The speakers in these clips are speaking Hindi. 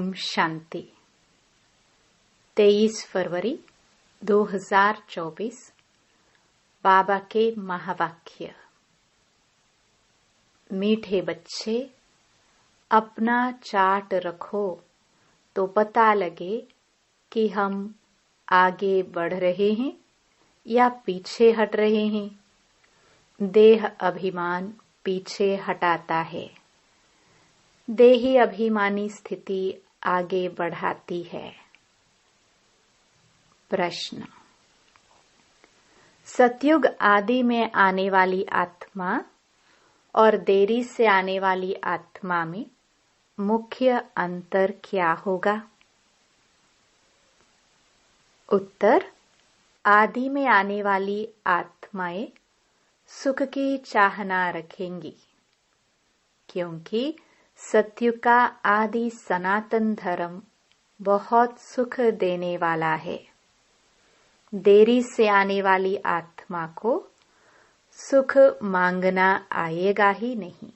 ओम शांति। 23 फरवरी 2024 बाबा के महावाक्य। मीठे बच्चे, अपना चार्ट रखो तो पता लगे कि हम आगे बढ़ रहे हैं या पीछे हट रहे हैं। देह अभिमान पीछे हटाता है, देही अभिमानी स्थिति आगे बढ़ाती है। प्रश्न: सतयुग आदि में आने वाली आत्मा और देरी से आने वाली आत्मा में मुख्य अंतर क्या होगा? उत्तर: आदि में आने वाली आत्माएं सुख की चाहना रखेंगी, क्योंकि सत्युग का आदि सनातन धर्म बहुत सुख देने वाला है। देरी से आने वाली आत्मा को सुख मांगना आएगा ही नहीं,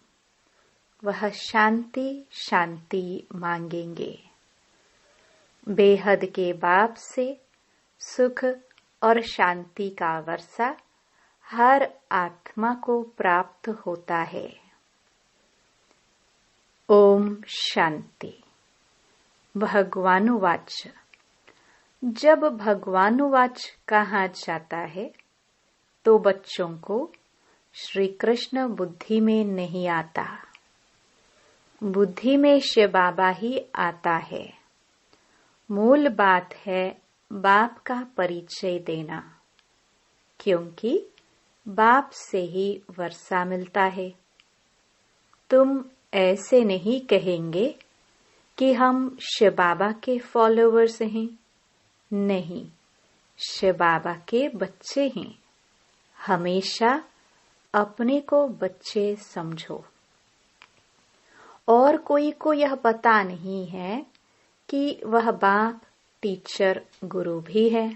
वह शांति शांति मांगेंगे। बेहद के बाप से सुख और शांति का वर्षा हर आत्मा को प्राप्त होता है। ओम शांति। भगवानुवाच। जब भगवानुवाच कहा जाता है तो बच्चों को श्री कृष्ण बुद्धि में नहीं आता, बुद्धि में शिव बाबा ही आता है। मूल बात है बाप का परिचय देना, क्योंकि बाप से ही वर्षा मिलता है। तुम ऐसे नहीं कहेंगे कि हम शिव बाबा के फॉलोवर्स हैं। नहीं, शिव बाबा के बच्चे हैं। हमेशा अपने को बच्चे समझो। और कोई को यह पता नहीं है कि वह बाप टीचर गुरु भी है।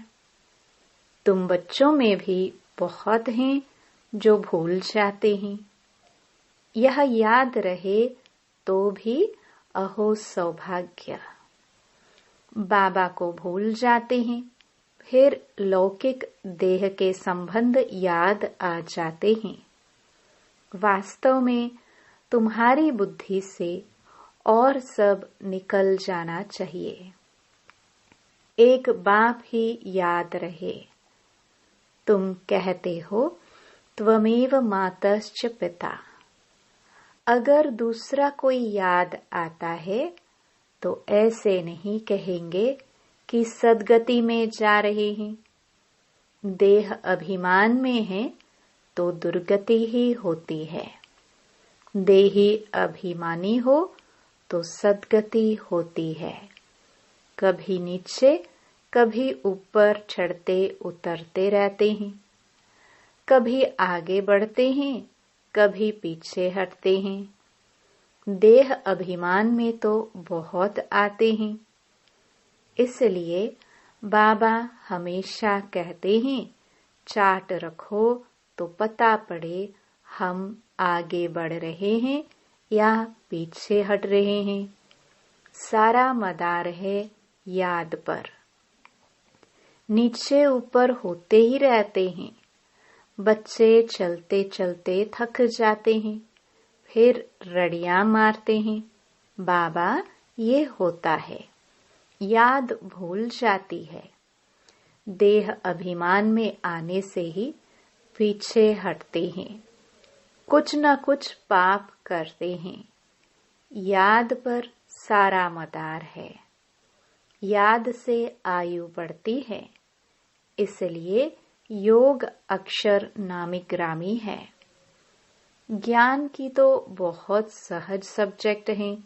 तुम बच्चों में भी बहुत हैं जो भूल जाते हैं। यह याद रहे तो भी अहो सौभाग्य। बाबा को भूल जाते हैं, फिर लौकिक देह के संबंध याद आ जाते हैं। वास्तव में तुम्हारी बुद्धि से और सब निकल जाना चाहिए। एक बाप ही याद रहे। तुम कहते हो त्वमेव मातश्च पिता। अगर दूसरा कोई याद आता है तो ऐसे नहीं कहेंगे कि सद्गति में जा रहे हैं। देह अभिमान में है तो दुर्गति ही होती है। देही अभिमानी हो तो सद्गति होती है। कभी नीचे कभी ऊपर चढ़ते उतरते रहते हैं। कभी आगे बढ़ते हैं, कभी पीछे हटते हैं। देह अभिमान में तो बहुत आते हैं। इसलिए बाबा हमेशा कहते हैं, चार्ट रखो तो पता पड़े हम आगे बढ़ रहे हैं या पीछे हट रहे हैं। सारा मदार है याद पर। नीचे ऊपर होते ही रहते हैं। बच्चे चलते चलते थक जाते हैं, फिर रड़ियां मारते हैं। बाबा ये होता है, याद भूल जाती है। देह अभिमान में आने से ही पीछे हटते हैं। कुछ न कुछ पाप करते हैं। याद पर सारा मदार है। याद से आयु बढ़ती है। इसलिए योग अक्षर नामी ग्रामी है। ज्ञान की तो बहुत सहज सब्जेक्ट हैं।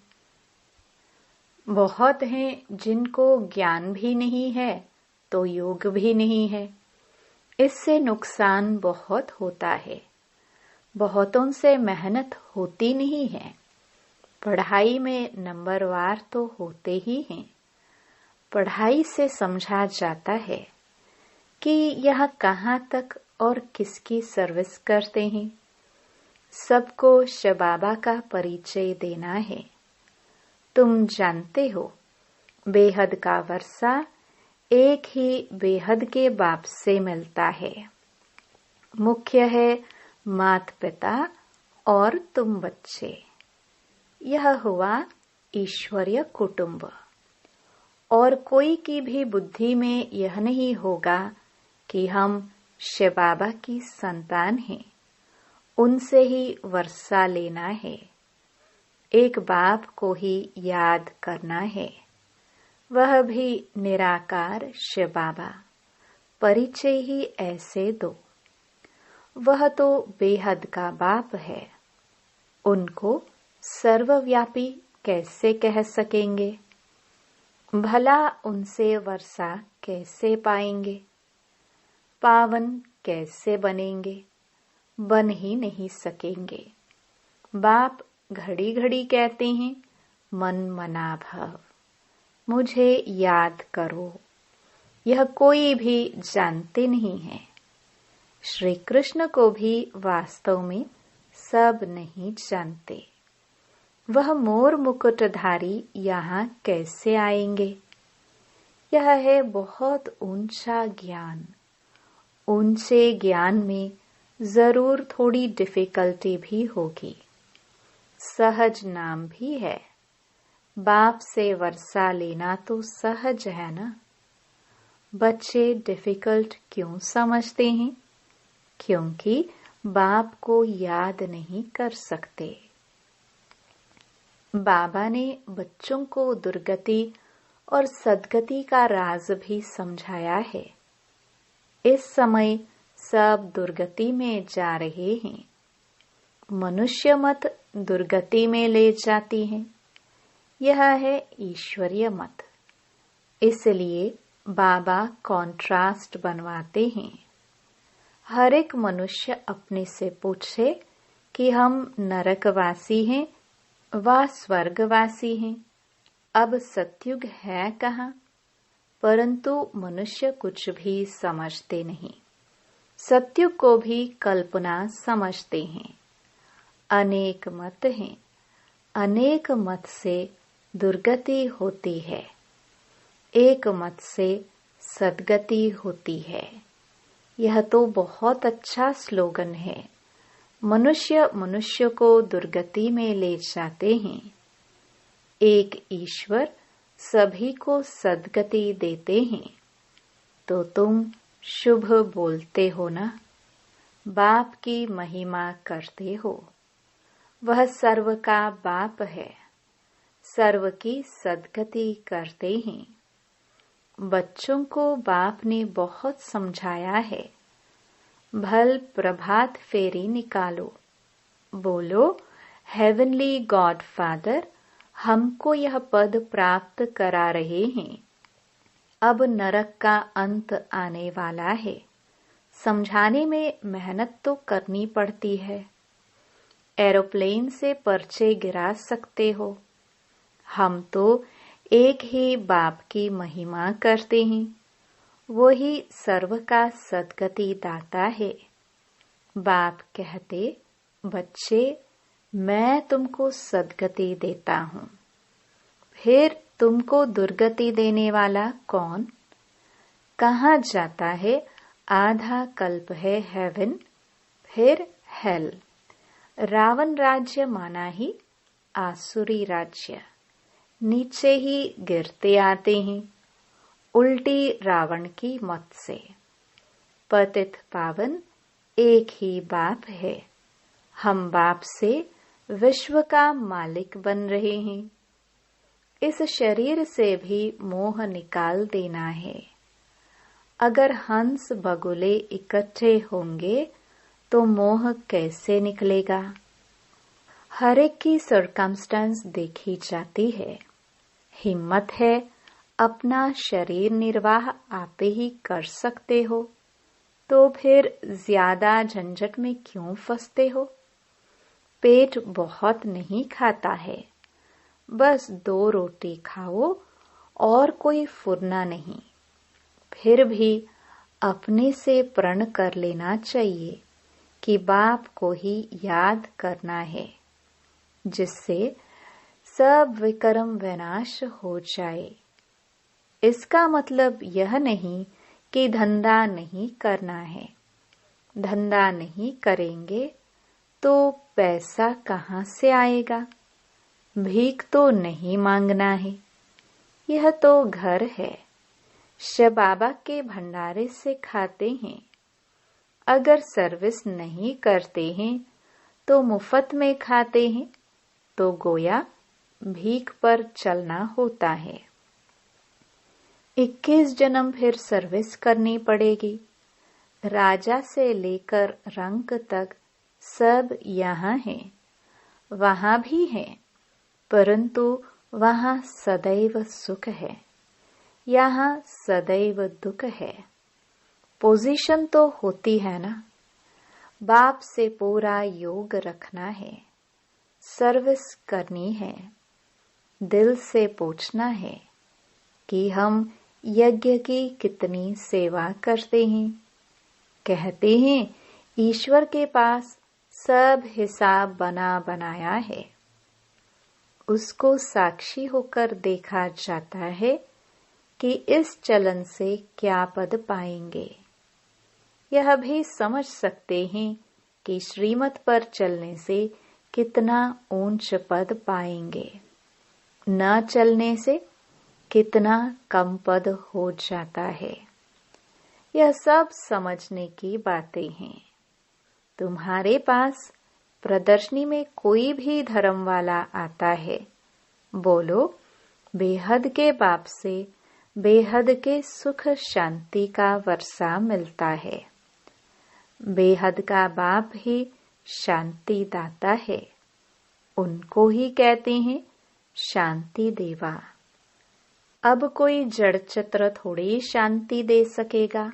बहुत हैं जिनको ज्ञान भी नहीं है तो योग भी नहीं है। इससे नुकसान बहुत होता है। बहुतों से मेहनत होती नहीं है। पढ़ाई में नंबरवार तो होते ही हैं। पढ़ाई से समझा जाता है कि यह कहाँ तक और किसकी सर्विस करते हैं। सबको शिव बाबा का परिचय देना है। तुम जानते हो बेहद का वर्षा एक ही बेहद के बाप से मिलता है। मुख्य है माता पिता और तुम बच्चे। यह हुआ ईश्वरीय कुटुंब। और कोई की भी बुद्धि में यह नहीं होगा कि हम शिव बाबा की संतान हैं, उनसे ही वर्षा लेना है, एक बाप को ही याद करना है, वह भी निराकार शिव बाबा। परिचय ही ऐसे दो। वह तो बेहद का बाप है, उनको सर्वव्यापी कैसे कह सकेंगे? भला उनसे वर्षा कैसे पाएंगे? पावन कैसे बनेंगे? बन ही नहीं सकेंगे। बाप घड़ी घड़ी कहते हैं, मन मना भव, मुझे याद करो। यह कोई भी जानते नहीं है। श्री कृष्ण को भी वास्तव में सब नहीं जानते। वह मोर मुकुटधारी यहाँ कैसे आएंगे? यह है बहुत ऊंचा ज्ञान। ऊंचे ज्ञान में जरूर थोड़ी डिफिकल्टी भी होगी। सहज नाम भी है। बाप से वर्षा लेना तो सहज है ना। बच्चे डिफिकल्ट क्यों समझते हैं? क्योंकि बाप को याद नहीं कर सकते। बाबा ने बच्चों को दुर्गति और सद्गति का राज भी समझाया है। इस समय सब दुर्गति में जा रहे हैं। मनुष्य मत दुर्गति में ले जाती है। यह है ईश्वरीय मत। इसलिए बाबा कॉन्ट्रास्ट बनवाते हैं। हर एक मनुष्य अपने से पूछे कि हम नरकवासी हैं व स्वर्गवासी हैं। अब सतयुग है कहाँ? परंतु मनुष्य कुछ भी समझते नहीं। सतयुग को भी कल्पना समझते हैं। अनेक मत हैं। अनेक मत से दुर्गति होती है, एक मत से सद्गति होती है। यह तो बहुत अच्छा स्लोगन है। मनुष्य मनुष्य को दुर्गति में ले जाते हैं। एक ईश्वर सभी को सद्गति देते हैं। तो तुम शुभ बोलते हो ना, बाप की महिमा करते हो। वह सर्व का बाप है, सर्व की सद्गति करते हैं। बच्चों को बाप ने बहुत समझाया है। भल प्रभात फेरी निकालो, बोलो हेवनली गॉड फादर हमको यह पद प्राप्त करा रहे हैं। अब नरक का अंत आने वाला है। समझाने में मेहनत तो करनी पड़ती है। एरोप्लेन से पर्चे गिरा सकते हो। हम तो एक ही बाप की महिमा करते हैं। वही सर्व का सद्गति दाता है। बाप कहते, बच्चे मैं तुमको सद्गति देता हूँ। फिर तुमको दुर्गति देने वाला कौन? कहाँ जाता है? आधा कल्प है हेवन, फिर हेल। रावण राज्य माना ही आसुरी राज्य। नीचे ही गिरते आते हैं, उल्टी रावण की मत से। पतित पावन एक ही बाप है। हम बाप से विश्व का मालिक बन रहे हैं। इस शरीर से भी मोह निकाल देना है। अगर हंस बगुले इकट्ठे होंगे तो मोह कैसे निकलेगा? हर एक की सर्कमस्टेंस देखी जाती है। हिम्मत है, अपना शरीर निर्वाह आप ही कर सकते हो, तो फिर ज्यादा झंझट में क्यों फंसते हो? पेट बहुत नहीं खाता है, बस 2 रोटी खाओ और कोई फुरना नहीं। फिर भी अपने से प्रण कर लेना चाहिए कि बाप को ही याद करना है, जिससे सब विकर्म विनाश हो जाए। इसका मतलब यह नहीं कि धंधा नहीं करना है। धंधा नहीं करेंगे तो पैसा कहाँ से आएगा? भीख तो नहीं मांगना है। यह तो घर है। शिव बाबा के भंडारे से खाते हैं। अगर सर्विस नहीं करते हैं तो मुफ्त में खाते हैं, तो गोया भीख पर चलना होता है। 21 जन्म फिर सर्विस करनी पड़ेगी। राजा से लेकर रंक तक सब यहाँ है, वहाँ भी है, परंतु वहाँ सदैव सुख है, यहाँ सदैव दुख है। पोजीशन तो होती है ना। बाप से पूरा योग रखना है, सर्विस करनी है। दिल से पूछना है कि हम यज्ञ की कितनी सेवा करते हैं। कहते हैं ईश्वर के पास सब हिसाब बना बनाया है। उसको साक्षी होकर देखा जाता है कि इस चलन से क्या पद पाएंगे। यह भी समझ सकते हैं कि श्रीमत पर चलने से कितना ऊंच पद पाएंगे, न चलने से कितना कम पद हो जाता है। यह सब समझने की बातें हैं। तुम्हारे पास प्रदर्शनी में कोई भी धर्म वाला आता है, बोलो बेहद के बाप से बेहद के सुख शांति का वर्षा मिलता है। बेहद का बाप ही शांति दाता है। उनको ही कहते हैं शांति देवा। अब कोई जड़ चित्र थोड़ी शांति दे सकेगा।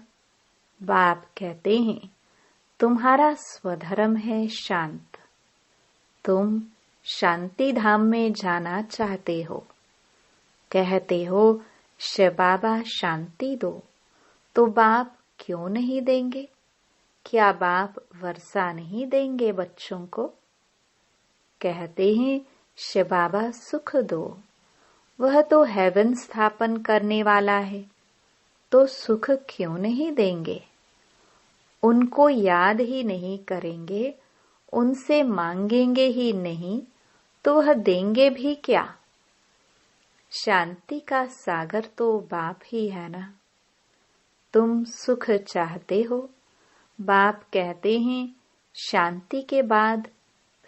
बाप कहते हैं तुम्हारा स्वधर्म है शांत। तुम शांति धाम में जाना चाहते हो। कहते हो शिव बाबा शांति दो, तो बाप क्यों नहीं देंगे? क्या बाप वर्षा नहीं देंगे बच्चों को? कहते हैं शिव बाबा सुख दो, वह तो हेवन स्थापन करने वाला है, तो सुख क्यों नहीं देंगे? उनको याद ही नहीं करेंगे, उनसे मांगेंगे ही नहीं, तो वह देंगे भी क्या? शांति का सागर तो बाप ही है ना। तुम सुख चाहते हो। बाप कहते हैं शांति के बाद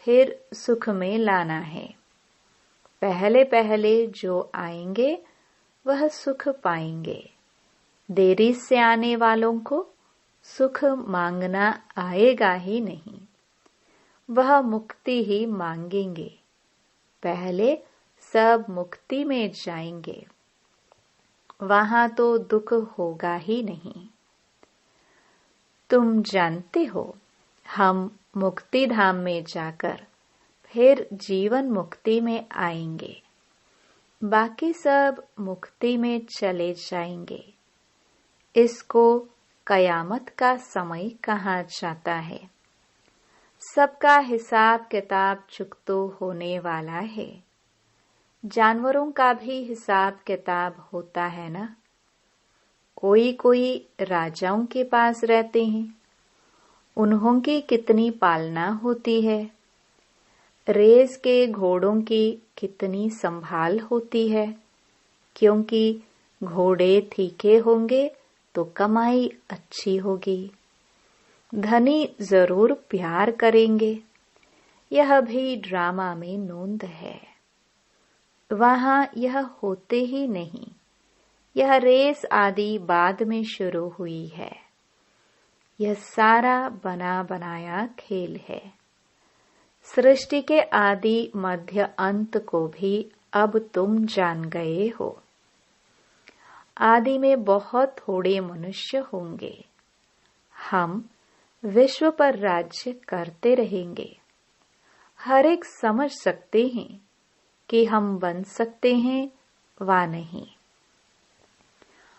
फिर सुख में लाना है। पहले पहले जो आएंगे वह सुख पाएंगे। देरी से आने वालों को सुख मांगना आएगा ही नहीं। वह मुक्ति ही मांगेंगे। पहले सब मुक्ति में जाएंगे, वहां तो दुख होगा ही नहीं। तुम जानते हो हम मुक्ति धाम में जाकर फिर जीवन मुक्ति में आएंगे। बाकी सब मुक्ति में चले जाएंगे। इसको कयामत का समय कहा जाता है। सबका हिसाब किताब चुकतो होने वाला है। जानवरों का भी हिसाब किताब होता है ना। कोई कोई राजाओं के पास रहते हैं, उन्हों की कितनी पालना होती है। रेस के घोड़ों की कितनी संभाल होती है, क्योंकि घोड़े तीखे होंगे तो कमाई अच्छी होगी। धनी जरूर प्यार करेंगे। यह भी ड्रामा में नोंद है। वहां यह होते ही नहीं। यह रेस आदि बाद में शुरू हुई है। यह सारा बना बनाया खेल है। सृष्टि के आदि मध्य अंत को भी अब तुम जान गए हो। आदि में बहुत थोड़े मनुष्य होंगे। हम विश्व पर राज्य करते रहेंगे। हर एक समझ सकते हैं कि हम बन सकते हैं वा नहीं।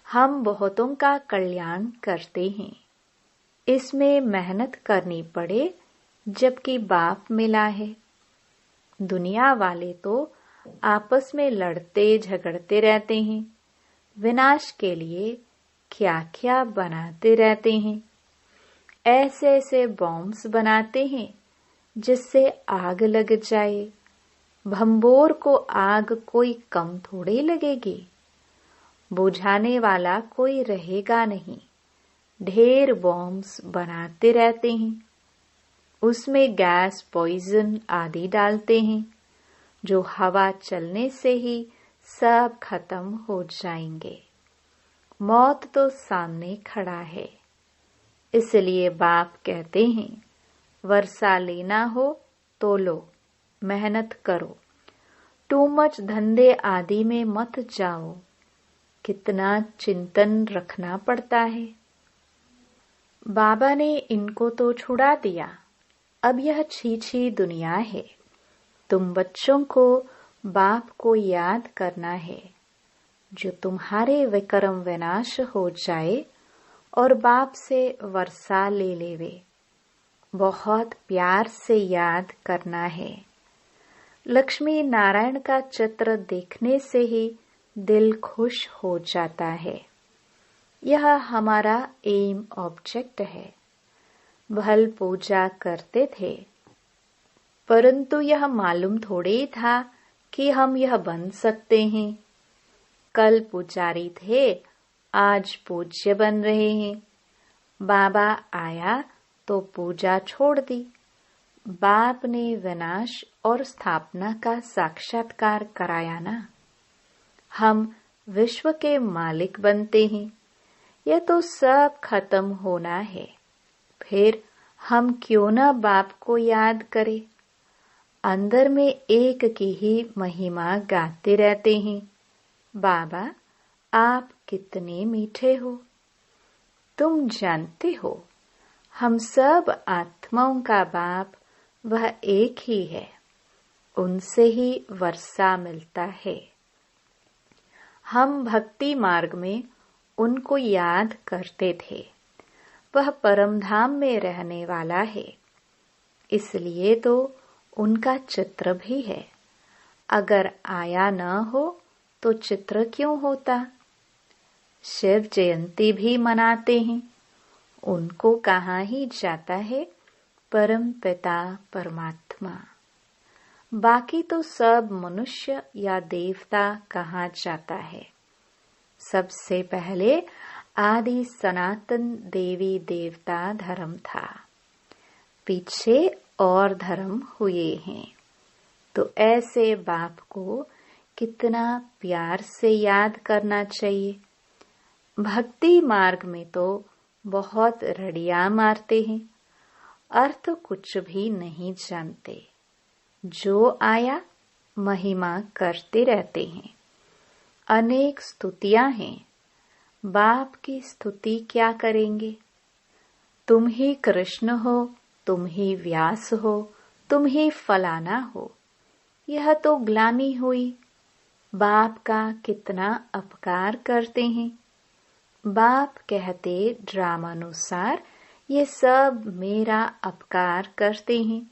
हम बहुतों का कल्याण करते हैं। इसमें मेहनत करनी पड़े, जबकि बाप मिला है। दुनिया वाले तो आपस में लड़ते झगड़ते रहते हैं, विनाश के लिए क्या क्या बनाते रहते हैं। ऐसे ऐसे बॉम्ब्स बनाते हैं जिससे आग लग जाए। भंबोर को आग कोई कम थोड़े लगेगी। बुझाने वाला कोई रहेगा नहीं। ढेर बॉम्ब्स बनाते रहते हैं। उसमें गैस, पॉइजन आदि डालते हैं जो हवा चलने से ही सब खत्म हो जाएंगे। मौत तो सामने खड़ा है। इसलिए बाप कहते हैं, वर्षा लेना हो तो लो, मेहनत करो, टू मच धंधे आदि में मत जाओ। कितना चिंतन रखना पड़ता है। बाबा ने इनको तो छुड़ा दिया। अब यह छी दुनिया है। तुम बच्चों को बाप को याद करना है जो तुम्हारे विक्रम विनाश हो जाए और बाप से वर्षा ले लेवे। बहुत प्यार से याद करना है। लक्ष्मी नारायण का चित्र देखने से ही दिल खुश हो जाता है। यह हमारा एम ऑब्जेक्ट है। भल पूजा करते थे, परंतु यह मालूम थोड़े था कि हम यह बन सकते हैं। कल पुजारी थे, आज पूज्य बन रहे हैं। बाबा आया तो पूजा छोड़ दी। बाप ने विनाश और स्थापना का साक्षात्कार कराया ना। हम विश्व के मालिक बनते हैं। यह तो सब खत्म होना है। फिर हम क्यों न बाप को याद करें। अंदर में एक की ही महिमा गाते रहते हैं। बाबा, आप कितने मीठे हो। तुम जानते हो, हम सब आत्माओं का बाप वह एक ही है। उनसे ही वर्षा मिलता है। हम भक्ति मार्ग में उनको याद करते थे। वह परम धाम में रहने वाला है। इसलिए तो उनका चित्र भी है। अगर आया न हो तो चित्र क्यों होता। शिव जयंती भी मनाते हैं। उनको कहाँ ही जाता है परम पिता परमात्मा। बाकी तो सब मनुष्य या देवता कहाँ जाता है। सबसे पहले आदि सनातन देवी देवता धर्म था। पीछे और धर्म हुए हैं। तो ऐसे बाप को कितना प्यार से याद करना चाहिए। भक्ति मार्ग में तो बहुत रड़ियां मारते हैं। अर्थ कुछ भी नहीं जानते। जो आया महिमा करते रहते हैं। अनेक स्तुतियां हैं। बाप की स्तुति क्या करेंगे। तुम ही कृष्ण हो, तुम ही व्यास हो, तुम ही फलाना हो। यह तो ग्लानि हुई। बाप का कितना अपकार करते हैं। बाप कहते ड्रामानुसार ये सब मेरा अपकार करते हैं।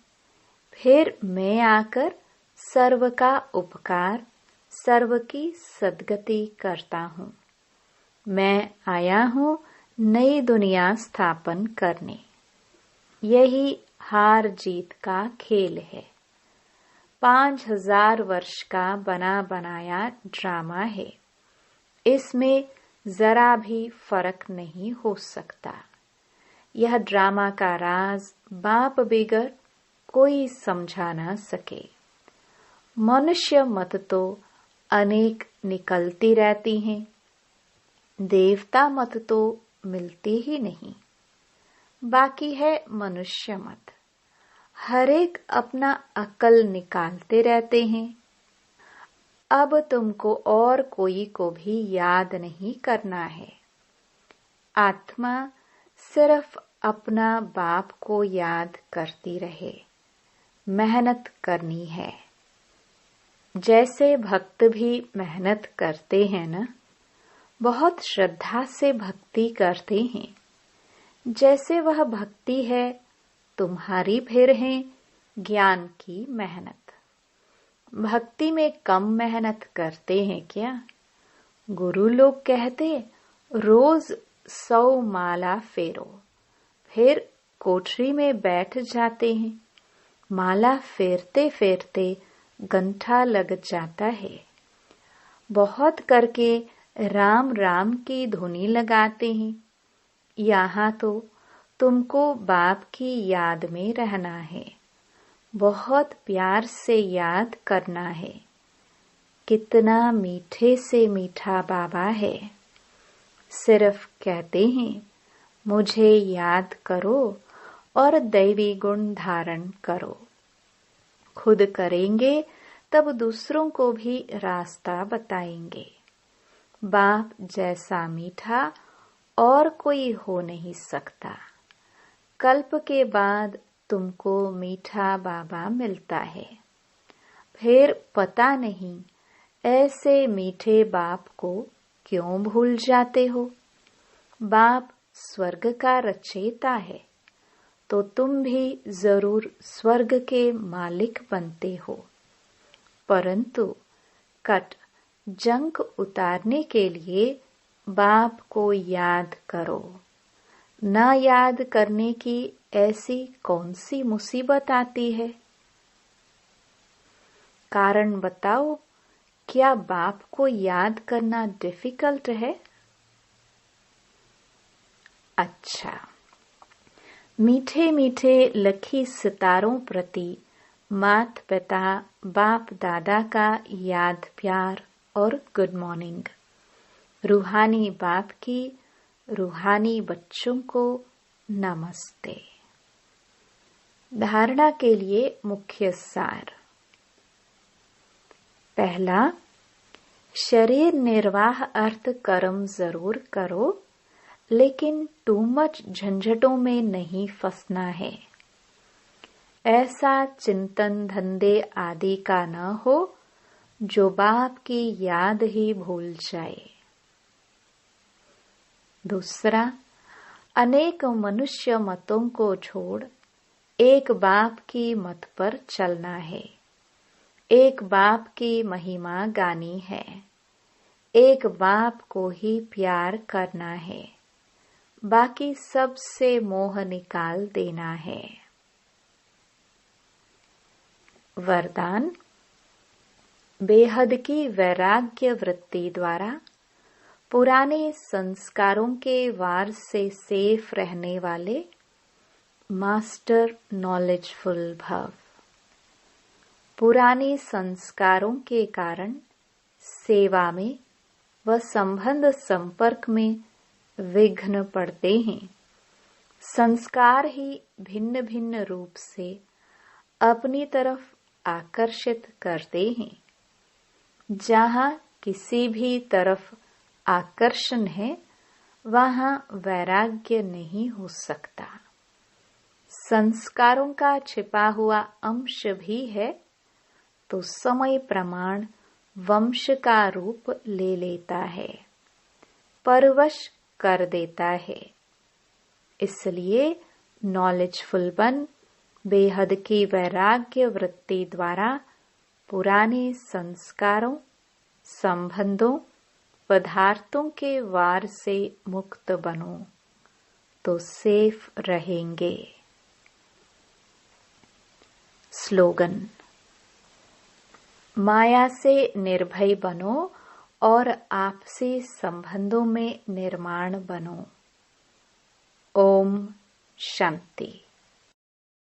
फिर मैं आकर सर्व का उपकार, सर्व की सद्गति करता हूँ। मैं आया हूँ नई दुनिया स्थापन करने। यही हार जीत का खेल है। 5000 वर्ष का बना बनाया ड्रामा है। इसमें जरा भी फर्क नहीं हो सकता। यह ड्रामा का राज बाप बिगर कोई समझा न सके। मनुष्य मत तो अनेक निकलती रहती हैं। देवता मत तो मिलती ही नहीं। बाकी है मनुष्य मत। हर एक अपना अकल निकालते रहते हैं। अब तुमको और कोई को भी याद नहीं करना है। आत्मा सिर्फ अपना बाप को याद करती रहे। मेहनत करनी है। जैसे भक्त भी मेहनत करते हैं ना, बहुत श्रद्धा से भक्ति करते हैं। जैसे वह भक्ति है, तुम्हारी फिर है ज्ञान की मेहनत। भक्ति में कम मेहनत करते हैं क्या। गुरु लोग कहते रोज 100 माला फेरो, फिर कोठरी में बैठ जाते हैं। माला फेरते फेरते गंठा लग जाता है। बहुत करके राम राम की धुनी लगाते हैं। यहाँ तो तुमको बाप की याद में रहना है, बहुत प्यार से याद करना है। कितना मीठे से मीठा बाबा है। सिर्फ कहते हैं मुझे याद करो और दैवी गुण धारण करो। खुद करेंगे तब दूसरों को भी रास्ता बताएंगे। बाप जैसा मीठा और कोई हो नहीं सकता। कल्प के बाद तुमको मीठा बाबा मिलता है। फिर पता नहीं ऐसे मीठे बाप को क्यों भूल जाते हो। बाप स्वर्ग का रचयिता है, तो तुम भी जरूर स्वर्ग के मालिक बनते हो। परंतु कट जंक उतारने के लिए बाप को याद करो। न याद करने की ऐसी कौन सी मुसीबत आती है? कारण बताओ, क्या बाप को याद करना डिफिकल्ट है? अच्छा, मीठे मीठे लखी सितारों प्रति मात पिता बाप दादा का याद प्यार और गुड मॉर्निंग। रूहानी बाप की रूहानी बच्चों को नमस्ते। धारणा के लिए मुख्य सार। पहला, शरीर निर्वाह अर्थ कर्म जरूर करो, लेकिन टू मच झंझटों में नहीं फंसना है। ऐसा चिंतन धंधे आदि का न हो जो बाप की याद ही भूल जाए। दूसरा, अनेक मनुष्य मतों को छोड़ एक बाप की मत पर चलना है। एक बाप की महिमा गानी है। एक बाप को ही प्यार करना है। बाकी सब से मोह निकाल देना है। वरदान। बेहद की वैराग्य वृत्ति द्वारा पुराने संस्कारों के वार से सेफ रहने वाले मास्टर नॉलेजफुल भव। पुराने संस्कारों के कारण सेवा में व संबंध संपर्क में विघ्न पड़ते हैं। संस्कार ही भिन्न भिन्न रूप से अपनी तरफ आकर्षित करते हैं। जहाँ किसी भी तरफ आकर्षण है, वहाँ वैराग्य नहीं हो सकता। संस्कारों का छिपा हुआ अंश भी है, तो समय प्रमाण वंश का रूप ले लेता है, परवश कर देता है। इसलिए नॉलेजफुल बन बेहद की वैराग्य वृत्ति द्वारा पुराने संस्कारों, संबंधों, पदार्थों के वार से मुक्त बनो, तो सेफ रहेंगे। स्लोगन। माया से निर्भय बनो और आपसी संबंधों में निर्माण बनो। ओम शांति।